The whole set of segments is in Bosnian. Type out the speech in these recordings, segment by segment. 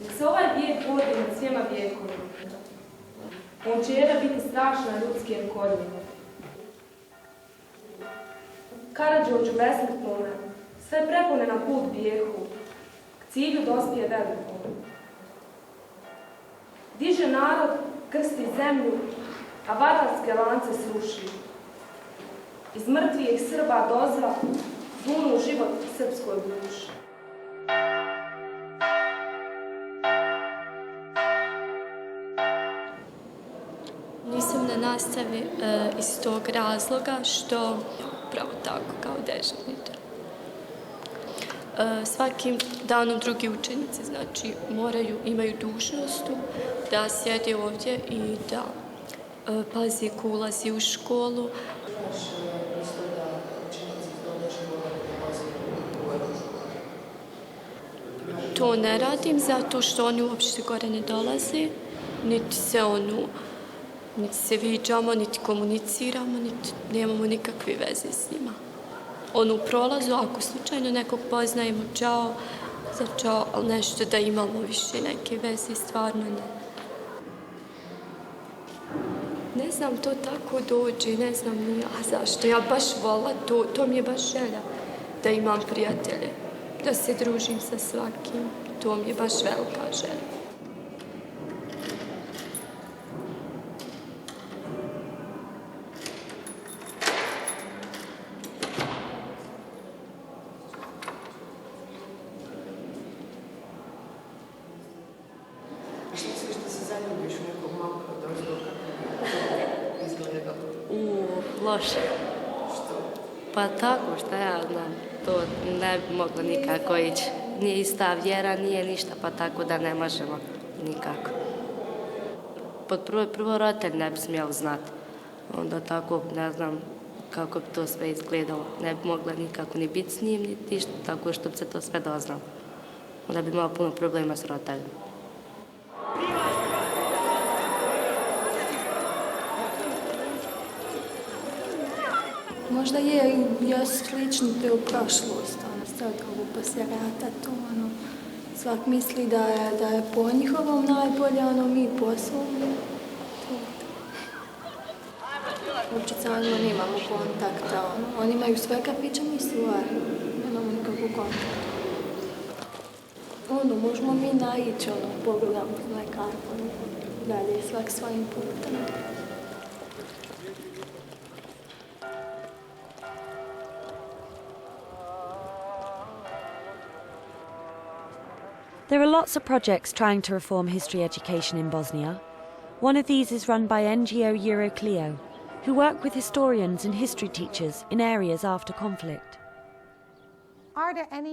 Nek se ovaj vijek vodi nad svijema vijekovima. On će jedna biti strašna ljudskim korijima. Karađorđu besmrtnome, sve prepone na put bijehu, k cilju dospije velikom. Diže narod, krsti zemlju, a varvarske lance sruši. Iz mrtvijih Srba dozva zunu život srpskoj duši. Nisam na nastavi iz tog razloga što upravo tako kao dežurnica. Svakim danom drugi učenici znači imaju dužnost da sjede ovdje i da pazi ko ulazi u školu. To ne radim zato što oni uopšte gore ne dolaze, niti se viđamo, niti komuniciramo, niti nemamo nikakve veze s njima. U prolazu, ako slučajno nekog poznajemo, čao, za čao, ali nešto da imamo više neke veze, stvarno ne. Ne znam, to tako dođe, ne znam ni ja zašto. Ja baš vola, to mi je baš želja da imam prijatelje, da se družim sa svakim. To mi je baš velika želja. Što misliš da se zaljubiš u nekog momka od ozdoga? Kako izgleda? Loše. Što? Pa tako, šta ja znam, to ne bi moglo nikako ići. Nije ista vjera, nije ništa, pa tako da ne možemo nikako. Prvo roditelj ne bi smjeli znati. Onda tako, ne znam kako bi to sve izgledalo. Ne bi mogla nikako ni biti s njim, ni ništa, tako što bi se to sve doznalo. Onda bi imao puno problema s roditeljima. Možda je slično to u prošlost, sad ovo poslije rata, to svak misli da je po njihovom najbolje, mi po svom. Uopće sa njima nemamo kontakta, oni imaju sve kafiće, mi svoje, nemamo nikakvu kontakta. Možemo mi naići, pogledamo nekako, dalje svak svojim putem. There are lots of projects trying to reform history education in Bosnia. One of these is run by NGO Euroclio, who work with historians and history teachers in areas after conflict.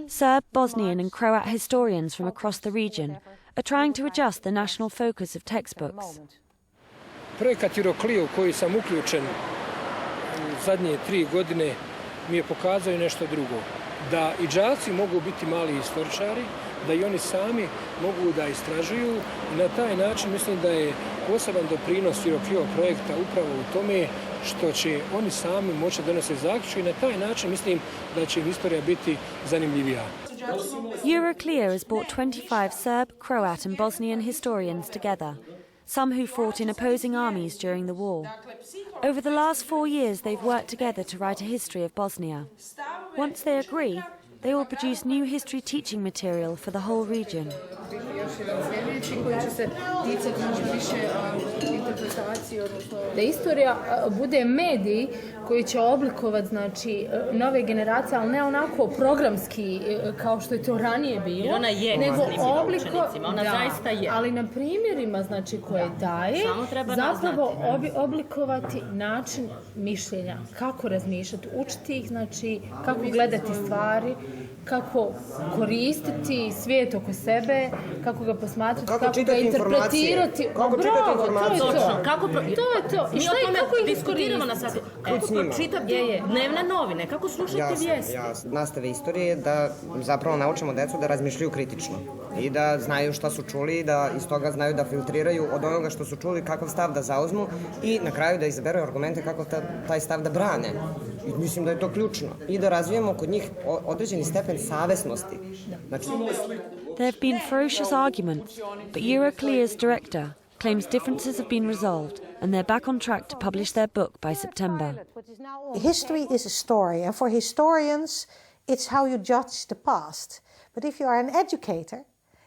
Serb, Bosnian and Croat historians from across the region are trying to adjust the national focus of textbooks. Projekat Euroclio koji sam uključen u zadnje 3 godine mi je pokazao nešto drugo. Da i đaci mogu biti mali istoričari, da i oni sami mogu da istražuju i na taj način mislim da je poseban doprinos Euroclio projekta upravo u tome što će oni sami moći donose zaključke i na taj način mislim da će im istorija biti zanimljivija. Euroclio has brought 25 Serb, Croat and Bosnian historians together, some who fought in opposing armies during the war. Over the last 4 years they've worked together to write a history of Bosnia. Once they agree, they will produce new history teaching material for the whole region. Da istorija bude medij koji će oblikovati znači, nove generacije, ali ne onako programski kao što je to ranije bilo, ona je nego ona zaista je. Ali na primjerima znači, koje daje, zapravo oblikovati način mišljenja, kako razmišljati, učiti ih, znači, kako gledati stvari, kako koristiti svijet oko sebe, kako ga posmatrati, kako ga interpretirati. Kako čitati informacije. To je to. Mi o tome diskutiramo na satu. Kako pročitati dnevne novine, kako slušati vijesti. Nastave istorije da zapravo naučimo decu da razmišljaju kritično i da znaju šta su čuli i da iz toga znaju da filtriraju od onoga što su čuli kakav stav da zauzmu i na kraju da izaberu argumente kako taj stav da brane. I mislim da je to ključno. I da razvijemo kod njih određeni stepen savesnosti. Znači, There have been ferocious arguments, but Euroclear's director claims differences have been resolved and they're back on track to publish their book by September. History is a story, and for historians, it's how you judge the past. But if you are an educator,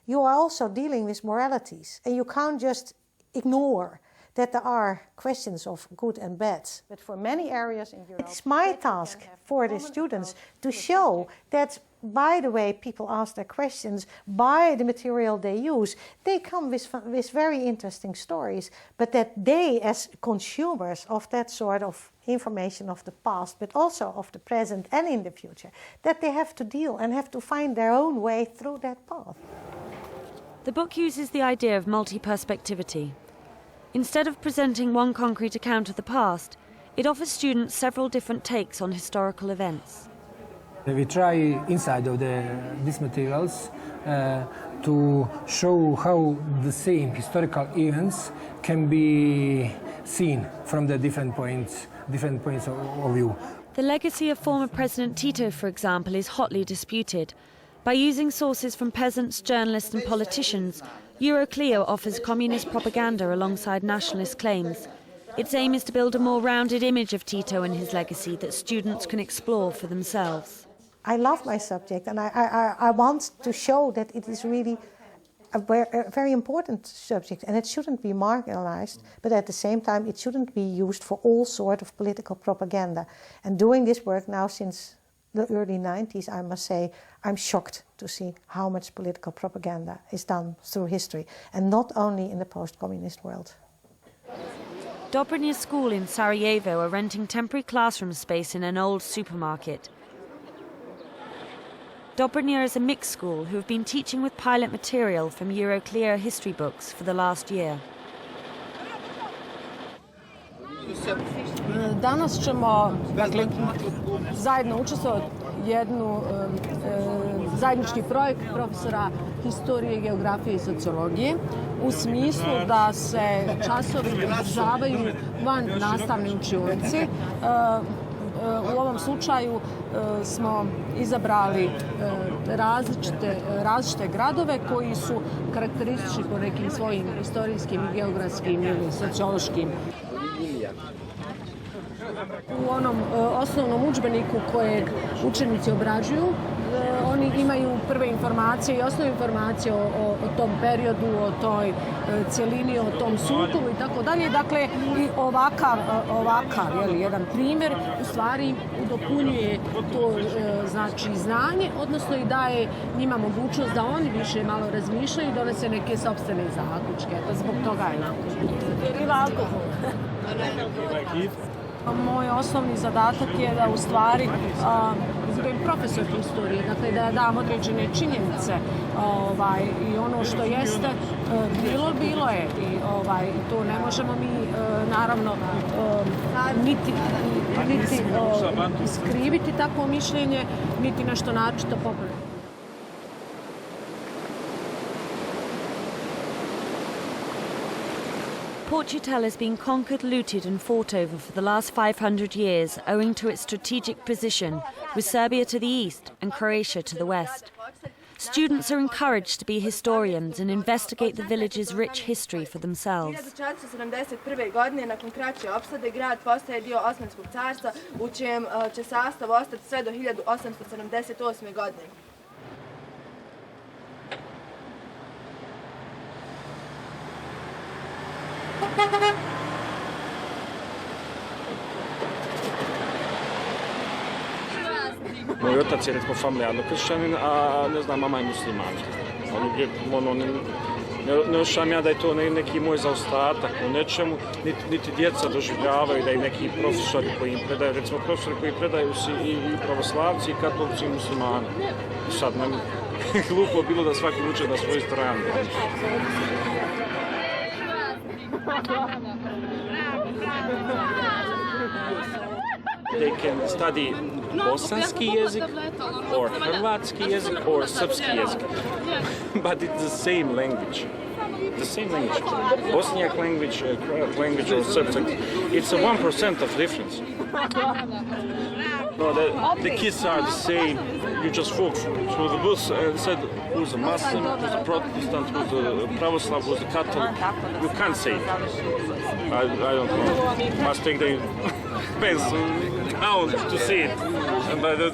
you are also dealing with moralities, and you can't just ignore that there are questions of good and bad. But for many areas in Europe, it's my task for the students to show that by the way people ask their questions, by the material they use, they come with very interesting stories, but that they, as consumers of that sort of information of the past, but also of the present and in the future, that they have to deal and have to find their own way through that path. The book uses the idea of multi-perspectivity. Instead of presenting one concrete account of the past, it offers students several different takes on historical events. We try inside of these materials to show how the same historical events can be seen from the different points of view. The legacy of former President Tito, for example, is hotly disputed. By using sources from peasants, journalists and politicians, Euroclear offers communist propaganda alongside nationalist claims. Its aim is to build a more rounded image of Tito and his legacy that students can explore for themselves. I love my subject, and I want to show that it is really a very important subject, and it shouldn't be marginalized, but at the same time it shouldn't be used for all sorts of political propaganda. And doing this work now since the early 90s, I must say, I'm shocked to see how much political propaganda is done through history, and not only in the post-communist world. Dobrnja School in Sarajevo are renting temporary classroom space in an old supermarket. Dobrnja is a mixed school who have been teaching with pilot material from Euroclear history books for the last year. Danas ćemo zajedno učestvovati jednu zajednički projekt profesora historije, geografije i sociologije u smislu da se časovi održavaju van nastavne učionice. U ovom slučaju smo izabrali različite gradove koji su karakteristični po nekim svojim historijskim, geografskim ili sociološkim. U onom osnovnom udžbeniku kojeg učenici obrađuju, oni imaju prve informacije i osnovne informacije o tom periodu, o toj cjelini, o tom sukobu i tako dalje. Dakle, i ovakav jedan primjer u stvari dopunjuje to znači znanje, odnosno i daje njima mogućnost da oni više malo razmišljaju i donese neke sopstvene zaključke. Zbog toga je moj osnovni zadatak je da u stvari budem profesor historije, dakle da dam određene činjenice i ono što jeste bilo je i to ne možemo mi naravno niti iskriviti takvo mišljenje, niti nešto naročito popraviti. Portugal has been conquered, looted and fought over for the last 500 years owing to its strategic position, with Serbia to the east and Croatia to the west. Students are encouraged to be historians and investigate the village's rich history for themselves. 1471. godine, nakon kraće opsade, grad postaje dio Osmanskog carstva, u čijem će sastav ostati sve do 1878. godine. Moj otac je recimo familijarno kršćanin, a ne znam, mama je musliman. Ne osjećam ja da je to neki moj zaostatak u nečemu, niti djeca doživljavaju da i neki profesori koji im predaju, recimo profesori koji predaju si i pravoslavci i katolici i muslimani. Sad nam glupo bilo da svaki uče na svojoj strani. They can study bosanski jezik, or hrvatski jezik, or srpski jezik, but it's the same language. The same language. Bosniak language, Croat language, or Serbian. It's a 1% of difference. No, the kids are the same. You just walk through the bus and said who's a Muslim, who's a Protestant, who's a Pravoslav, who's a Catholic. You can't say it. I don't know. Must take the pencil down to see it. And by the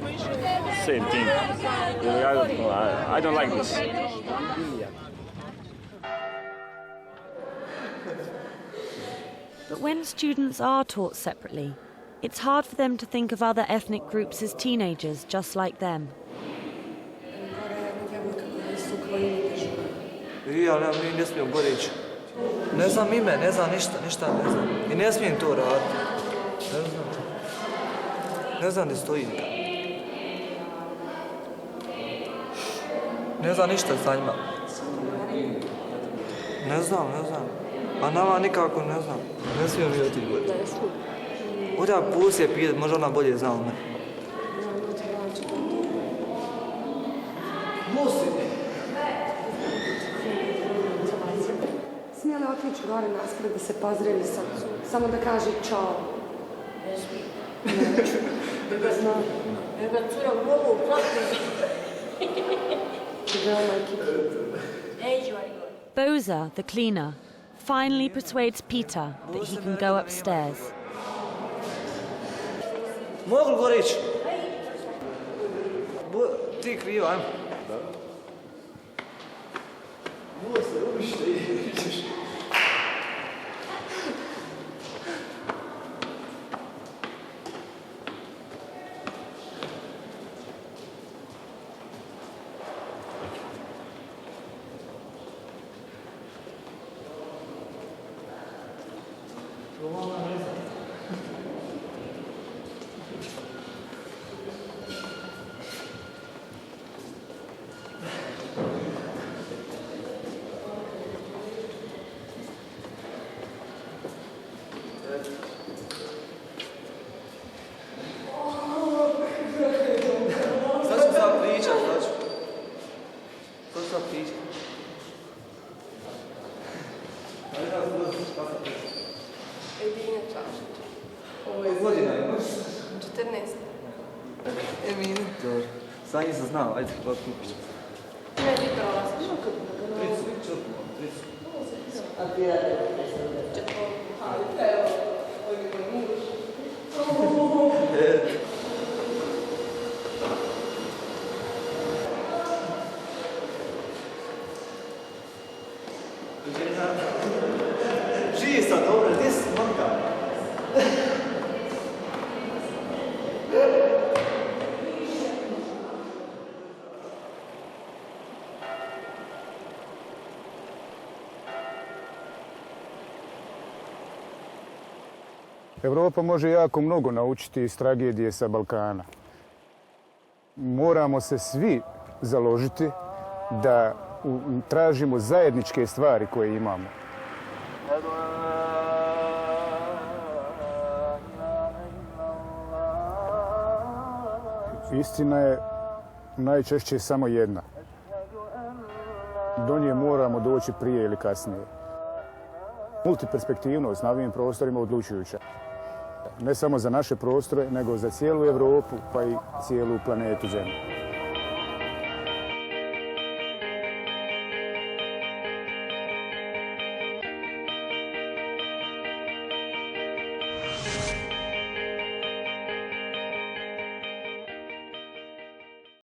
same thing. I don't know. I don't like this. But when students are taught separately, it's hard for them to think of other ethnic groups as teenagers just like them. Ja mi ne smijem gore ići. Ne znam ime, ne znam ništa ne znam. I ne smijem to raditi. Ne znam. Ne znam gdje stoji. Ne znam ništa sa njima. Ne znam. A nama nikako ne znam. Ne smijem mi otići gore. Odja pusti je pijet, možda ona bolje zna od mene. Smije li otići gore naspred da se pozdravi samo da kaže čao? Neću. Da ga znam. Da ga cura mogu platiti. Boza, the cleaner, finally persuades Peter that he can go upstairs. Mogu gore ići? Ti krivo, ajmo. Mogu se ubište i ićeš. Za njih sam znao, ajde, hvala kupiš. Ne, ti prolaziš. 30. A ti je? Živi sam, dobro, gdje si momka? Evropa može jako mnogo naučiti iz tragedije sa Balkana. Moramo se svi založiti da tražimo zajedničke stvari koje imamo. Istina je najčešće samo jedna. Do nje moramo doći prije ili kasnije. Multiperspektivnost na ovim prostorima odlučujuća. Ne samo za naše prostore, nego za cijelu Evropu, pa i cijelu planetu Zemlju.